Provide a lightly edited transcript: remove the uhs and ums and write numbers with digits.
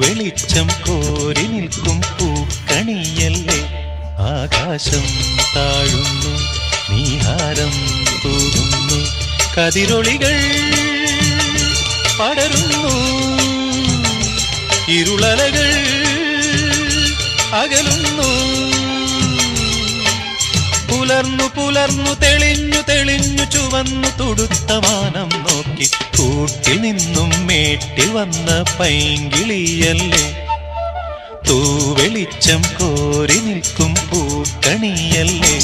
വെളിച്ചം കോരി നിൽക്കും പൂക്കണിയല്ലേ. ആകാശം താഴുന്നു, നീഹാരം തൂകുന്നു, കതിരൊളികൾ പടരുന്നു, ഇരുളലകൾ അകലുന്നു. പുലർന്നു പുലർന്നു തെളിഞ്ഞു തെളിഞ്ഞു ചുവന്നു തുടുത്ത മാനം നോക്കി കൂട്ടിൽ നിന്നും മേട്ടിൽ വന്ന പൈങ്കിളിയല്ലേ. തൂവെളിച്ചം കോരി നിൽക്കും പൂക്കണിയല്ലേ.